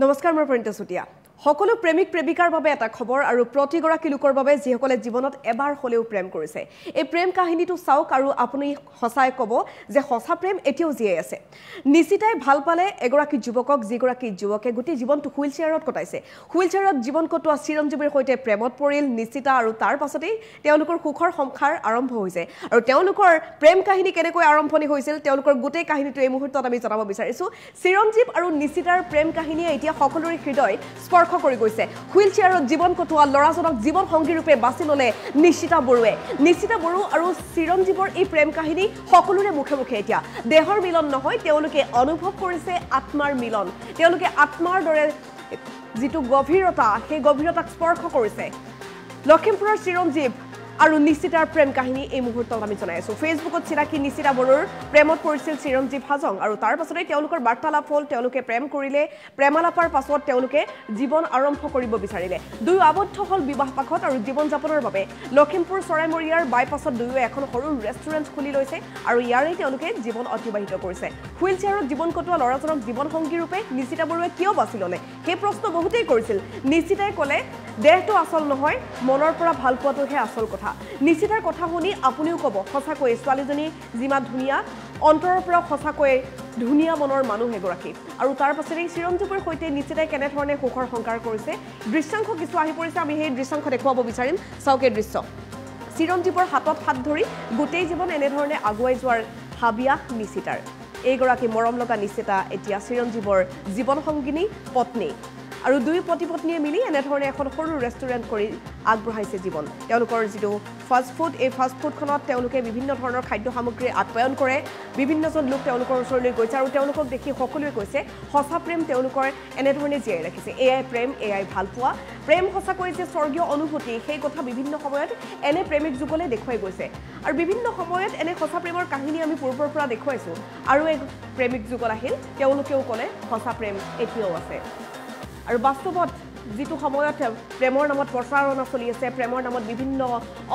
নমস্কাৰ মই প্ৰণিতা চুটিয়া সকলো প্ৰেমিক প্ৰেমিকাৰ বাবে এটা খবৰ আৰু প্ৰতিগৰাকী লোকৰ বাবে যিসকলে জীৱনত এবাৰ হলেও প্ৰেম কৰিছে এই প্ৰেম কাহিনীটো চাওক আৰু আপুনি হসাই কব যে হসা প্ৰেম এতিয়াও জীয়াই আছে নিশিতাই ভাল পালে এগৰাকী যুৱকক যিগৰাকী যুৱকে গুটি জীৱনটো হুইল চেয়াৰত কটাইছে হুইল চেয়াৰত জীৱন কটোৱা চিৰঞ্জীৱীৰ সৈতে প্ৰেমত পৰিল নিশিতা আৰু তাৰ পাছতেই তেওঁলোকৰ সুখৰ সংসাৰ আৰম্ভ হৈছে আৰু তেওঁলোকৰ প্ৰেম কাহিনী কেনেকৈ আৰম্ভণি হৈছিল তেওঁলোকৰ গোটেই কাহিনীটো এই মুহূৰ্তত আমি জনাব বিচাৰিছো চিৰঞ্জীৱ আৰু নিশিতাৰ প্ৰেম কাহিনীয়ে এতিয়া সকলোৰে হৃদয় স্পৰ্শ কৰি গৈছে হুইল চেয়াৰত জীৱন কটোৱা লৰাজনক জীৱন সংগী ৰূপে বাছি ললে নিশিতা বৰুৱে আৰু চিৰঞ্জীৱৰ এই প্ৰেম কাহিনী সকলোৰে মুখে মুখে এতিয়া দেহৰ মিলন নহয় তেওঁলোকে অনুভৱ কৰিছে আত্মাৰ মিলন তেওঁলোকে আত্মাৰ দৰে যিটো গভীৰতা সেই গভীৰতাক স্পৰ্শ কৰিছে লখিমপুৰৰ চিৰঞ্জীৱ আৰু নিশিতাৰ প্ৰেম কাহিনী এই মুহূৰ্তত আমি জনাই আছো ফেচবুকত চিনাকি নিশিতা বৰুৰ প্ৰেমত পৰিছিল চিৰঞ্জীৱ হাজং আৰু তাৰ পাছতে তেওঁলোকৰ বাৰ্তালাপ হ'ল তেওঁলোকে প্ৰেম কৰিলে প্ৰেমালাপৰ পাছত তেওঁলোকে জীৱন আৰম্ভ কৰিব বিচাৰিলে দুয়ো আবদ্ধ হ'ল বিবাহ পাশত আৰু জীৱন যাপনৰ বাবে লখিমপুৰ চৰাইমৰীয়াৰ বাইপাছত দুয়ো এখন সৰু ৰেষ্টুৰেণ্ট খুলি লৈছে আৰু ইয়াৰে তেওঁলোকে জীৱন অতিবাহিত কৰিছে হুইল চেয়াৰত জীৱন কটোৱা লৰাজনক জীৱন সংগী ৰূপে নিশিতা বৰুৱে কিয় বাছি ল'লে সেই প্ৰশ্ন বহুতেই কৰিছিল নিশিতাই ক'লে দেহটো আসল নহয় মনৰ পৰা ভাল পোৱাটোহে আসল কথা নিশিতাৰ কথা শুনি আপুনিও ক'ব সঁচাকৈ ছোৱালীজনী যিমান ধুনীয়া অন্তৰৰ পৰা সঁচাকৈ ধুনীয়া মনৰ মানুহ এগৰাকী আৰু তাৰ পাছতে চিৰঞ্জীৱৰ সৈতে নিশিতাই কেনেধৰণে সুখৰ সংকাৰ কৰিছে দৃশ্যাংশ কিছু আহি পৰিছে আমি সেই দৃশ্যাংশ দেখুৱাব বিচাৰিম চাওক এই দৃশ্য চিৰঞ্জীৱৰ হাতত হাত ধৰি গোটেই জীৱন এনেধৰণে আগুৱাই যোৱাৰ হাবিয়াস নিশিতাৰ এইগৰাকী মৰম লগা নিশিতা এতিয়া চিৰঞ্জীৱৰ জীৱন সংগিনী পত্নী আৰু দুই পতি পত্নীয়ে মিলি এনেধৰণে এখন সৰু ৰেষ্টুৰেণ্ট কৰি আগবঢ়াইছে জীৱন তেওঁলোকৰ যিটো ফাষ্ট ফুড এই ফাষ্ট ফুডখনত তেওঁলোকে বিভিন্ন ধৰণৰ খাদ্য সামগ্ৰী আপ্যায়ন কৰে বিভিন্নজন লোক তেওঁলোকৰ ওচৰলৈ গৈছে আৰু তেওঁলোকক দেখি সকলোৱে কৈছে সঁচা প্ৰেম তেওঁলোকৰ এনেধৰণে জীয়াই ৰাখিছে এয়াই প্ৰেম এয়াই ভালপোৱা প্ৰেম সঁচাকৈ যে স্বৰ্গীয় অনুভূতি সেই কথা বিভিন্ন সময়ত এনে প্ৰেমিক যুগলে দেখুৱাই গৈছে আৰু বিভিন্ন সময়ত এনে সঁচা প্ৰেমৰ কাহিনী আমি পূৰ্বৰ পৰা দেখুৱাইছো আৰু এক প্ৰেমিক যুগল আহিল তেওঁলোকেও ক'লে সঁচা প্ৰেম এতিয়াও আছে আৰু বাস্তৱত যিটো সময়ত প্ৰেমৰ নামত প্ৰচাৰণা চলি আছে প্ৰেমৰ নামত বিভিন্ন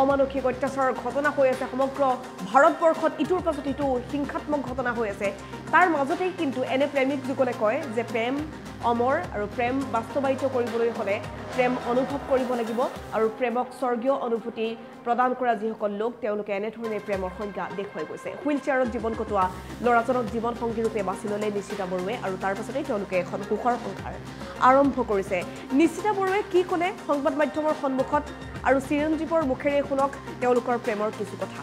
অমানসিক অত্যাচাৰৰ ঘটনা হৈ আছে সমগ্ৰ ভাৰতবৰ্ষত ইটোৰ পাছত ইটো হিংসাত্মক ঘটনা হৈ আছে তাৰ মাজতেই কিন্তু এনে প্ৰেমিক যুগলে কয় যে প্ৰেম অমৰ আৰু প্ৰেম বাস্তৱায়িত কৰিবলৈ হ'লে প্ৰেম অনুভৱ কৰিব লাগিব আৰু প্ৰেমক স্বৰ্গীয় অনুভূতি প্ৰদান কৰা যিসকল লোক তেওঁলোকে এনেধৰণে প্ৰেমৰ সংজ্ঞা দেখুৱাই গৈছে হুইল চেয়াৰত জীৱন কটোৱা ল'ৰাজনক জীৱন সংগী ৰূপে বাছি ল'লে নিশিতা বৰুৱে আৰু তাৰ পাছতেই তেওঁলোকে এখন সুখৰ সংসাৰ আৰম্ভ কৰিছে নিশিতা বৰুৱে কি ক'লে সংবাদ মাধ্যমৰ সন্মুখত আৰু চিৰঞ্জীৱৰ মুখেৰে শুনক তেওঁলোকৰ প্ৰেমৰ কিছু কথা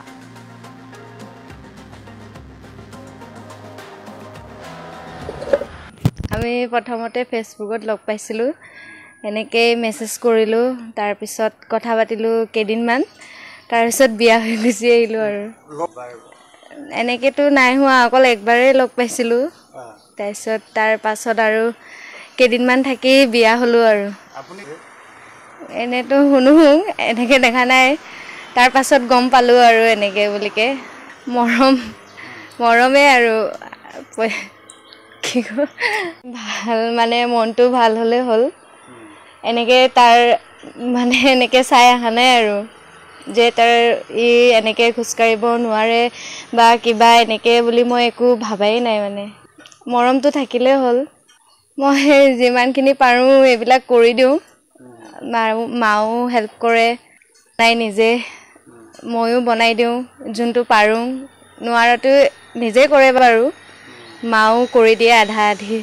আমি প্ৰথমতে ফেচবুকত লগ পাইছিলোঁ এনেকৈ মেছেজ কৰিলোঁ তাৰপিছত কথা পাতিলোঁ কেইদিনমান তাৰপিছত বিয়া হৈ গুচি আহিলোঁ আৰু এনেকৈতো নাই হোৱা অকল একবাৰেই লগ পাইছিলোঁ তাৰপিছত তাৰ পাছত আৰু কেইদিনমান থাকি বিয়া হ'লোঁ আৰু এনেতো শুনো এনেকৈ দেখা নাই তাৰ পাছত গম পালোঁ আৰু এনেকৈ বুলিকে মৰমেই আৰু ভাল মানে মনটো ভাল হ'লে হ'ল এনেকৈ তাৰ মানে এনেকৈ চাই অহা নাই আৰু যে তাৰ এনেকৈ খোজকাঢ়িব নোৱাৰে বা কিবা এনেকৈ বুলি মই একো ভাবাই নাই মানে মৰমটো থাকিলে হ'ল মই যিমানখিনি পাৰোঁ এইবিলাক কৰি দিওঁ মাও হেল্প কৰে তাই নিজে ময়ো বনাই দিওঁ যোনটো পাৰোঁ নোৱাৰাটো নিজে কৰে বাৰু মাও কৰি দিয়ে আধা আধি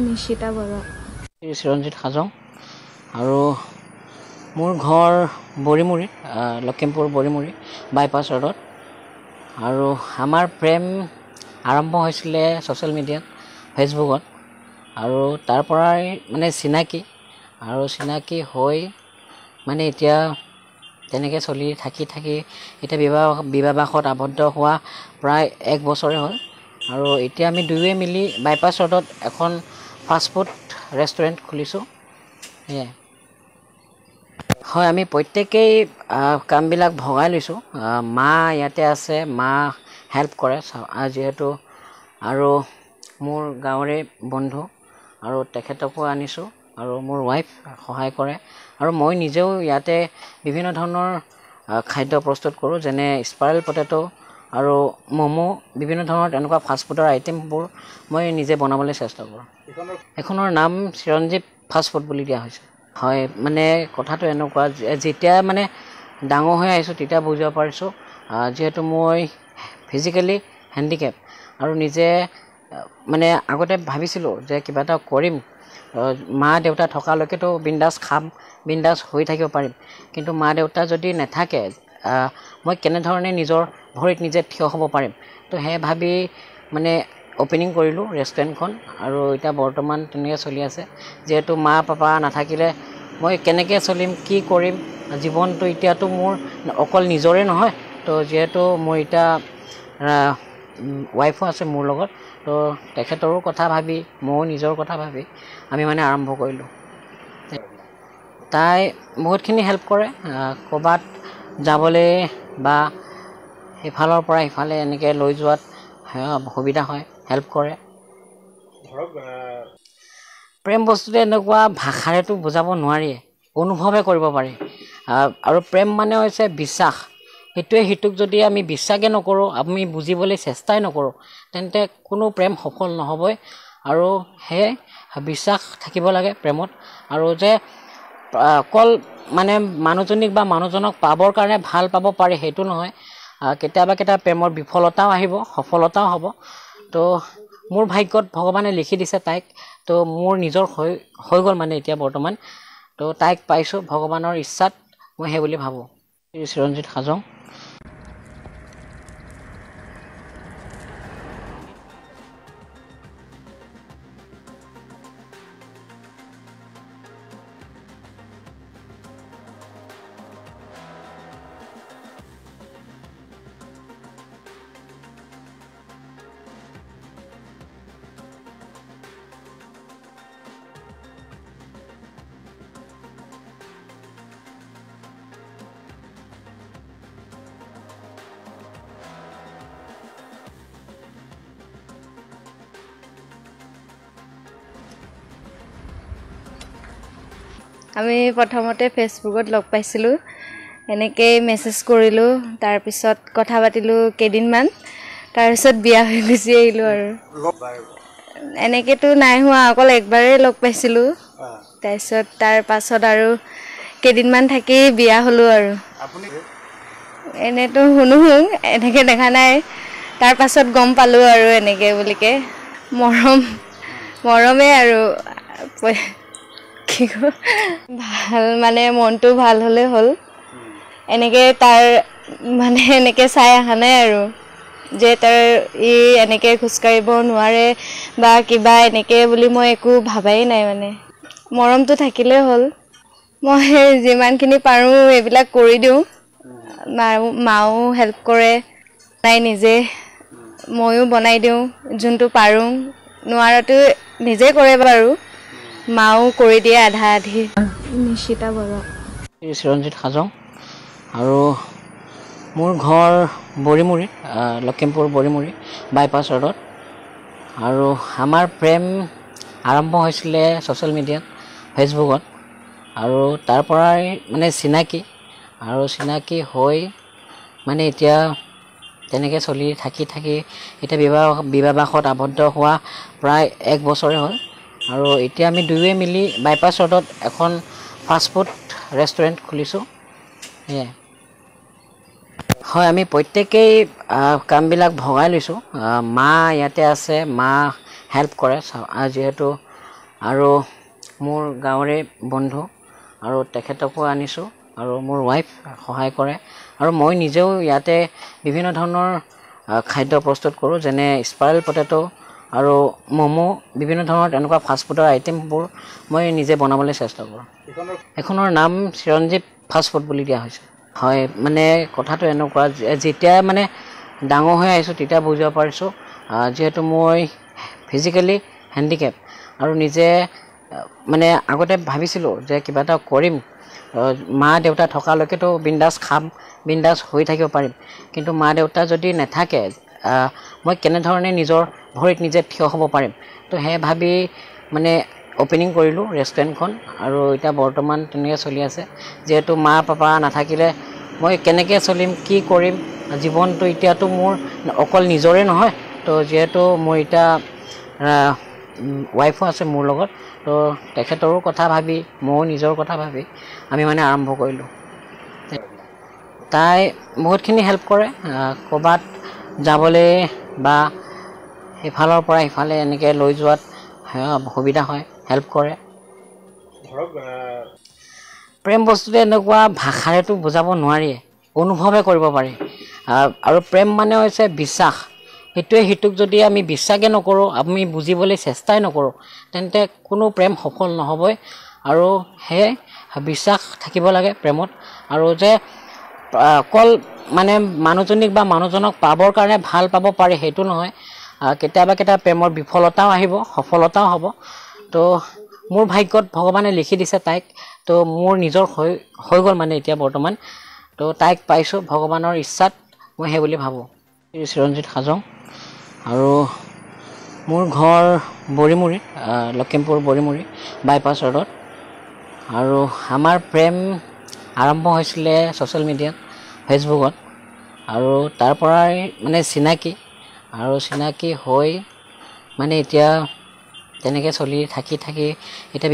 নিশিতা বৰুৱা চিৰঞ্জীৱ হাজং আৰু মোৰ ঘৰ বৰিমুৰি লখিমপুৰ বৰিমুৰি বাইপাছ ৰোডত আৰু আমাৰ প্ৰেম আৰম্ভ হৈছিলে ছ'চিয়েল মিডিয়াত ফেচবুকত আৰু তাৰ পৰাই মানে চিনাকি হৈ মানে এতিয়া তেনেকৈ চলি থাকি এতিয়া বিবাহবাসত আবদ্ধ হোৱা প্ৰায় 1 বছৰে হ'ল আৰু এতিয়া আমি দুয়োৱে মিলি বাইপাছ ৰোডত এখন ফাষ্টফুড ৰেষ্টুৰেণ্ট খুলিছোঁ সেয়াই হয় আমি প্ৰত্যেকেই কামবিলাক ভগাই লৈছোঁ মা ইয়াতে আছে মা হেল্প কৰে যিহেতু আৰু মোৰ গাঁৱৰে বন্ধু আৰু তেখেতকো আনিছোঁ আৰু মোৰ ৱাইফ সহায় কৰে আৰু মই নিজেও ইয়াতে বিভিন্ন ধৰণৰ খাদ্য প্ৰস্তুত কৰোঁ যেনে স্পাইৰেল পটেটো আৰু ম'ম' বিভিন্ন ধৰণৰ এনেকুৱা ফাষ্টফুডৰ আইটেমবোৰ মই নিজে বনাবলৈ চেষ্টা কৰোঁ। এখনৰ নাম চিৰঞ্জীৱ ফাষ্টফুড বুলি দিয়া হৈছে। হয়, মানে কথাটো এনেকুৱা যেতিয়া মানে ডাঙৰ হৈ আহিছোঁ তেতিয়া বুজিব পাৰিছোঁ, যিহেতু মই ফিজিকেলি হেণ্ডিকেপ আৰু নিজে মানে আগতে ভাবিছিলোঁ যে কিবা এটা কৰিম, মা দেউতা থকালৈকেতো বিন্দাছ খাম, বিন্দাছ হৈ থাকিব পাৰিম, কিন্তু মা দেউতা যদি নাথাকে মই কেনেধৰণে নিজৰ ভৰিত নিজে থিয় হ'ব পাৰিম। তো সেই ভাবি মানে অপেনিং কৰিলোঁ ৰেষ্টুৰেণ্টখন, আৰু এতিয়া বৰ্তমান তেনেকৈ চলি আছে। যিহেতু মা পাপা নাথাকিলে মই কেনেকৈ চলিম, কি কৰিম, জীৱনটো এতিয়াতো মোৰ অকল নিজৰে নহয়। তো যিহেতু মোৰ এতিয়া ৱাইফো আছে মোৰ লগত, তো তেখেতৰো কথা ভাবি ময়ো নিজৰ কথা ভাবি আমি মানে আৰম্ভ কৰিলোঁ। তাই বহুতখিনি হেল্প কৰে, ক'ৰবাত যাবলৈ বা সিফালৰ পৰা সিফালে এনেকৈ লৈ যোৱাত সুবিধা হয়, হেল্প কৰে। প্ৰেম বস্তুটো এনেকুৱা ভাষাৰেতো বুজাব নোৱাৰিয়ে, অনুভৱে কৰিব পাৰি। আৰু প্ৰেম মানে হৈছে বিশ্বাস। সেইটোৱে সিটোক যদি আমি বিশ্বাসে নকৰোঁ, আমি বুজিবলৈ চেষ্টাই নকৰোঁ, তেন্তে কোনো প্ৰেম সফল নহ'বই। আৰু সেয়ে বিশ্বাস থাকিব লাগে প্ৰেমত। আৰু যে অকল মানে মানুহজনীক বা মানুহজনক পাবৰ কাৰণে ভাল পাব পাৰি সেইটো নহয়, কেতিয়াবা প্ৰেমৰ বিফলতাও আহিব, সফলতাও হ'ব। তো মোৰ ভাগ্যত ভগৱানে লিখি দিছে তাইক, তো মোৰ নিজৰ হৈ গ'ল মানে এতিয়া বৰ্তমান। তো তাইক পাইছোঁ ভগৱানৰ ইচ্ছাত, মই সেই বুলি ভাবোঁ। চিৰঞ্জিত হাজং। আমি প্ৰথমতে ফেচবুকত লগ পাইছিলোঁ, এনেকৈ মেছেজ কৰিলোঁ, তাৰপিছত কথা পাতিলোঁ কেইদিনমান, তাৰপিছত বিয়া হৈ গুচি আহিলোঁ। আৰু এনেকৈতো নাই হোৱা, অকল একবাৰেই লগ পাইছিলোঁ। তাৰপিছত তাৰ পাছত আৰু কেইদিনমান থাকি বিয়া হ'লোঁ। আৰু এনেতো শুনো, এনেকৈ দেখা নাই, তাৰ পাছত গম পালোঁ আৰু এনেকৈ বুলিকে। মৰমেই আৰু ভাল মানে মনটো ভাল হ'লে হ'ল। এনেকৈ তাৰ মানে এনেকৈ চাই অহা নাই আৰু যে তাৰ এনেকৈ খোজকাঢ়িব নোৱাৰে বা কিবা এনেকৈ বুলি মই একো ভাবাই নাই। মানে মৰমটো থাকিলেই হ'ল। মই যিমানখিনি পাৰোঁ এইবিলাক কৰি দিওঁ। মাও হেল্প কৰে, তাই নিজে, ময়ো বনাই দিওঁ যোনটো পাৰোঁ। নোৱাৰাটো নিজে কৰে বাৰু, মাও কৰি দিয়ে আধা আধি। নিশিতা বৰা। চিৰঞ্জিত হাজং। আৰু মোৰ ঘৰ বৰিমুৰি, লখিমপুৰ বৰিমুৰি বাইপাছ ৰোডত। আৰু আমাৰ প্ৰেম আৰম্ভ হৈছিলে ছ'চিয়েল মিডিয়াত, ফেচবুকত। আৰু তাৰ পৰাই মানে চিনাকি হৈ মানে এতিয়া তেনেকৈ চলি থাকি এতিয়া বিবাহত আবদ্ধ হোৱা প্ৰায় 1 বছৰে হ'ল। আৰু এতিয়া আমি দুয়োৱে মিলি বাইপাছ ৰোডত এখন ফাষ্টফুড ৰেষ্টুৰেণ্ট খুলিছোঁ। সেয়াই হয়, আমি প্ৰত্যেকেই কামবিলাক ভগাই লৈছোঁ। মা ইয়াতে আছে, মা হেল্প কৰে যিহেতু, আৰু মোৰ গাঁৱৰে বন্ধু, আৰু তেখেতকো আনিছোঁ, আৰু মোৰ ৱাইফ সহায় কৰে। আৰু মই নিজেও ইয়াতে বিভিন্ন ধৰণৰ খাদ্য প্ৰস্তুত কৰোঁ, যেনে স্পাইৰেল পটেটো আৰু ম'ম', বিভিন্ন ধৰণৰ এনেকুৱা ফাষ্টফুডৰ আইটেমবোৰ মই নিজে বনাবলৈ চেষ্টা কৰোঁ। এখনৰ নাম চিৰঞ্জীৱ ফাষ্টফুড বুলি দিয়া হৈছে। হয়, মানে কথাটো এনেকুৱা যেতিয়া মানে ডাঙৰ হৈ আহিছোঁ তেতিয়া বুজিব পাৰিছোঁ, যিহেতু মই ফিজিকেলি হেণ্ডিকেপ আৰু নিজে মানে আগতে ভাবিছিলোঁ যে কিবা এটা কৰিম, মা দেউতা থকালৈকেতো বিন্দাছ খাম, বিন্দাছ হৈ থাকিব পাৰিম, কিন্তু মা দেউতা যদি নাথাকে মই কেনেধৰণে নিজৰ ভৰিত নিজে থিয় হ'ব পাৰিম। তো সেই ভাবি মানে অপেনিং কৰিলোঁ ৰেষ্টুৰেণ্টখন, আৰু এতিয়া বৰ্তমান তেনেকৈ চলি আছে। যিহেতু মা পাপা নাথাকিলে মই কেনেকৈ চলিম কি কৰিম জীৱনটো এতিয়াতো মোৰ অকল নিজৰে নহয় তো যিহেতু মোৰ এতিয়া ৱাইফো আছে মোৰ লগত তো তেখেতৰো কথা ভাবি ময়ো নিজৰ কথা ভাবি আমি মানে আৰম্ভ কৰিলোঁ। তাই বহুতখিনি হেল্প কৰে ক'ৰবাত যাবলৈ বা ইফালৰ পৰা ইফালে এনেকৈ লৈ যোৱাত সুবিধা হয়, হেল্প কৰে। প্ৰেম বস্তুটো এনেকুৱা ভাষাৰেতো বুজাব নোৱাৰিয়ে, অনুভৱে কৰিব পাৰি। আৰু প্ৰেম মানে হৈছে বিশ্বাস। সেইটোৱে সিটোক যদি আমি বিশ্বাসে নকৰোঁ, আমি বুজিবলৈ চেষ্টাই নকৰোঁ, তেন্তে কোনো প্ৰেম সফল নহ'বই। আৰু সেয়ে বিশ্বাস থাকিব লাগে প্ৰেমত। আৰু যে অকল মানে মানুহজনীক বা মানুহজনক পাবৰ কাৰণে ভাল পাব পাৰি সেইটো নহয়, কেতিয়াবা কেতিয়াবা প্ৰেমৰ বিফলতাও আহিব, সফলতাও হ'ব। তো মোৰ ভাগ্যত ভগৱানে লিখি দিছে তাইক, তো মোৰ নিজৰ হৈ গ'ল মানে এতিয়া বৰ্তমান। তো তাইক পাইছোঁ ভগৱানৰ ইচ্ছাত, মই সেই বুলি ভাবোঁ। চিৰঞ্জিত হাজং আৰু মোৰ ঘৰ বৰিমুৰি, লখিমপুৰ বৰিমুৰি বাইপাছ ৰোডত। আৰু আমাৰ প্ৰেম আৰম্ভ হৈছিলে ছ'চিয়েল মিডিয়াত, ফেচবুকত। আৰু তাৰ পৰাই মানে চিনাকি হৈ মানে এতিয়া তেনেকৈ চলি থাকি এতিয়া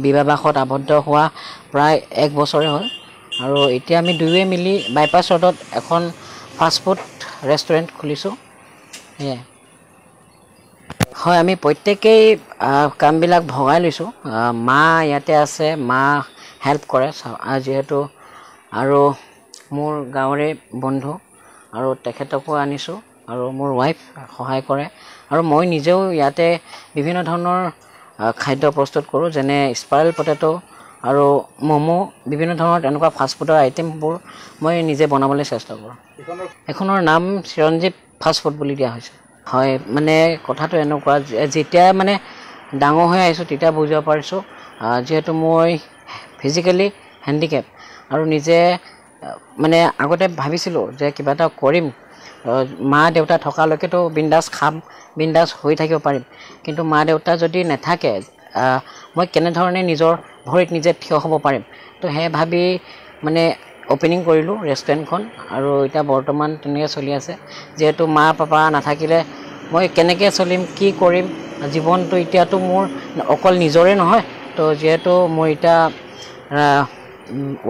বিবাহবাসত আবদ্ধ হোৱা প্ৰায় 1 বছৰে হ'ল। আৰু এতিয়া আমি দুয়োৱে মিলি বাইপাছ ৰোডত এখন ফাষ্টফুড ৰেষ্টুৰেণ্ট খুলিছোঁ। সেয়াই হয়, আমি প্ৰত্যেকেই কামবিলাক ভগাই লৈছোঁ। মা ইয়াতে আছে, মা হেল্প কৰে যিহেতু, আৰু মোৰ গাঁৱৰে বন্ধু আৰু তেখেতকো আনিছোঁ, আৰু মোৰ ৱাইফ সহায় কৰে। আৰু মই নিজেও ইয়াতে বিভিন্ন ধৰণৰ খাদ্য প্ৰস্তুত কৰোঁ, যেনে স্পাইৰেল পটেটো আৰু ম'ম', বিভিন্ন ধৰণৰ তেনেকুৱা ফাষ্টফুডৰ আইটেমবোৰ মই নিজে বনাবলৈ চেষ্টা কৰোঁ। এইখনৰ নাম চিৰঞ্জীৱ ফাষ্টফুড বুলি দিয়া হৈছে। হয়, মানে কথাটো এনেকুৱা, যেতিয়া মানে ডাঙৰ হৈ আহিছোঁ তেতিয়া বুজিব পাৰিছোঁ, যিহেতু মই ফিজিকেলি হেণ্ডিকেপ আৰু নিজে মানে আগতে ভাবিছিলোঁ যে কিবা এটা কৰিম, মা দেউতা থকালৈকেতো বিন্দাছ খাম, বিন্দাছ হৈ থাকিব পাৰিম। কিন্তু মা দেউতা যদি নাথাকে, মই কেনেধৰণে নিজৰ ভৰিত নিজে থিয় হ'ব পাৰিম। তো সেয়ে ভাবি মানে অ'পেনিং কৰিলোঁ ৰেষ্টুৰেণ্টখন, আৰু এতিয়া বৰ্তমান তেনেকৈ চলি আছে। যিহেতু মা পাপা নাথাকিলে মই কেনেকৈ চলিম কি কৰিম জীৱনটো এতিয়াতো মোৰ অকল নিজৰে নহয়। তো যিহেতু মোৰ এতিয়া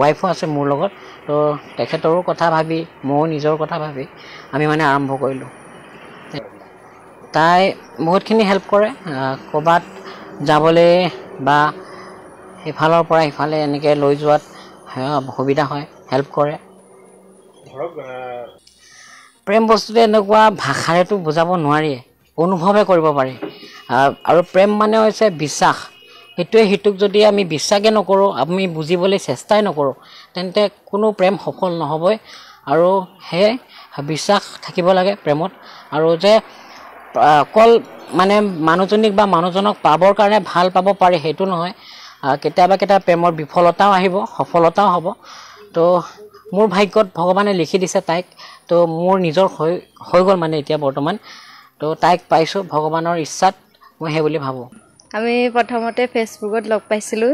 ৱাইফো আছে মোৰ লগত, তো তেখেতৰো কথা ভাবি ময়ো নিজৰ কথা ভাবি আমি মানে আৰম্ভ কৰিলোঁ। তাই বহুতখিনি হেল্প কৰে ক'ৰবাত যাবলৈ বা ইফালৰ পৰা ইফালে এনেকৈ লৈ যোৱাত সুবিধা হয়, হেল্প কৰে। প্ৰেম বস্তুটো এনেকুৱা ভাষাৰেতো বুজাব নোৱাৰিয়ে, অনুভৱে কৰিব পাৰি। আৰু প্ৰেম মানে হৈছে বিশ্বাস। সেইটোৱে সিটোক যদি আমি বিশ্বাসে নকৰোঁ, আমি বুজিবলৈ চেষ্টাই নকৰোঁ, তেন্তে কোনো প্ৰেম সফল নহ'বই। আৰু সেয়ে বিশ্বাস থাকিব লাগে প্ৰেমত। আৰু যে অকল মানে মানুহজনীক বা মানুহজনক পাবৰ কাৰণে ভাল পাব পাৰি সেইটো নহয়, কেতিয়াবা প্ৰেমৰ বিফলতাও আহিব, সফলতাও হ'ব। তো মোৰ ভাগ্যত ভগৱানে লিখি দিছে তাইক, তো মোৰ নিজৰ হৈ গ'ল মানে এতিয়া বৰ্তমান। তো তাইক পাইছোঁ ভগৱানৰ ইচ্ছাত, মই সেই বুলি ভাবোঁ। আমি প্ৰথমতে ফেচবুকত লগ পাইছিলোঁ,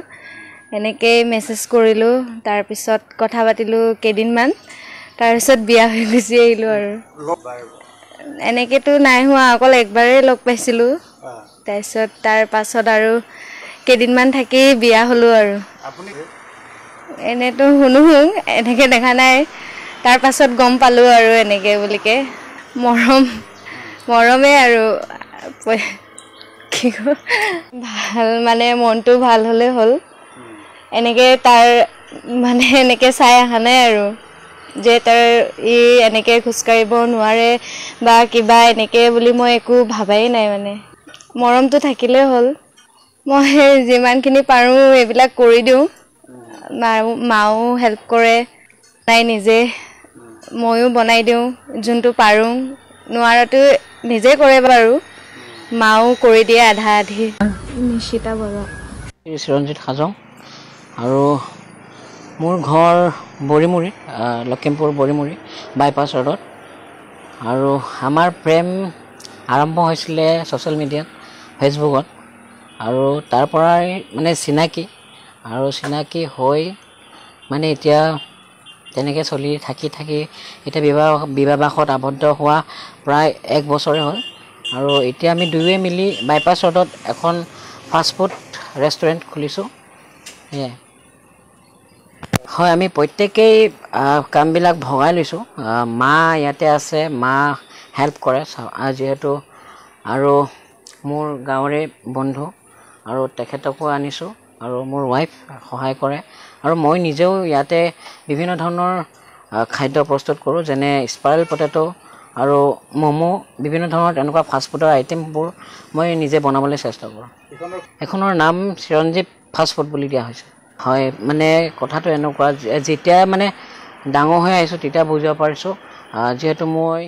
এনেকৈ মেছেজ কৰিলোঁ, তাৰপিছত কথা পাতিলোঁ কেইদিনমান, তাৰপিছত বিয়া হৈ গুচি আহিলোঁ। আৰু এনেকৈতো নাই হোৱা, অকল একবাৰেই লগ পাইছিলোঁ। তাৰপিছত তাৰ পাছত আৰু কেইদিনমান থাকি বিয়া হ'লোঁ। আৰু এনেতো শুনো, এনেকৈ দেখা নাই, তাৰ পাছত গম পালোঁ আৰু এনেকৈ বুলিকে। মৰমেই আৰু কি কয়, ভাল মানে মনটো ভাল হ'লে হ'ল। এনেকৈ তাৰ মানে এনেকৈ চাই অহা নাই আৰু যে তাৰ এনেকৈ খোজকাঢ়িব নোৱাৰে বা কিবা এনেকৈ বুলি মই একো ভাবাই নাই। মানে মৰমটো থাকিলেই হ'ল। মই যিমানখিনি পাৰোঁ এইবিলাক কৰি দিওঁ, মাও হেল্প কৰে, তাই নিজে, ময়ো বনাই দিওঁ যোনটো পাৰোঁ, নোৱাৰাটো নিজে কৰে বাৰু, মাও কৰি দিয়ে আধা আধি। নিশিতা বৰা। চিৰঞ্জিত হাজং আৰু মোৰ ঘৰ বৰিমুৰি, লখিমপুৰ বৰিমুৰি বাইপাছ ৰোডত। আৰু আমাৰ প্ৰেম আৰম্ভ হৈছিলে ছ'চিয়েল মিডিয়াত, ফেচবুকত। আৰু তাৰ পৰাই মানে চিনাকি হৈ মানে এতিয়া তেনেকৈ চলি থাকি এতিয়া বিবাহবাসত আবদ্ধ হোৱা প্ৰায় 1 বছৰে হ'ল আৰু এতিয়া আমি দুয়োৱে মিলি বাইপাছ ৰোডত এখন ফাষ্টফুড ৰেষ্টুৰেণ্ট খুলিছোঁ সেয়াই হয় আমি প্ৰত্যেকেই কামবিলাক ভগাই লৈছোঁ মা ইয়াতে আছে মা হেল্প কৰে যিহেতু আৰু মোৰ গাঁৱৰে বন্ধু আৰু তেখেতকো আনিছোঁ আৰু মোৰ ৱাইফ সহায় কৰে আৰু মই নিজেও ইয়াতে বিভিন্ন ধৰণৰ খাদ্য প্ৰস্তুত কৰোঁ যেনে স্পাইৰেল পটেটো আৰু ম'ম' বিভিন্ন ধৰণৰ তেনেকুৱা ফাষ্টফুডৰ আইটেমবোৰ মই নিজে বনাবলৈ চেষ্টা কৰোঁ এখনৰ নাম চিৰঞ্জীৱ ফাষ্টফুড বুলি দিয়া হৈছে হয় মানে কথাটো এনেকুৱা যেতিয়া মানে ডাঙৰ হৈ আহিছোঁ তেতিয়া বুজিব পাৰিছোঁ যিহেতু মই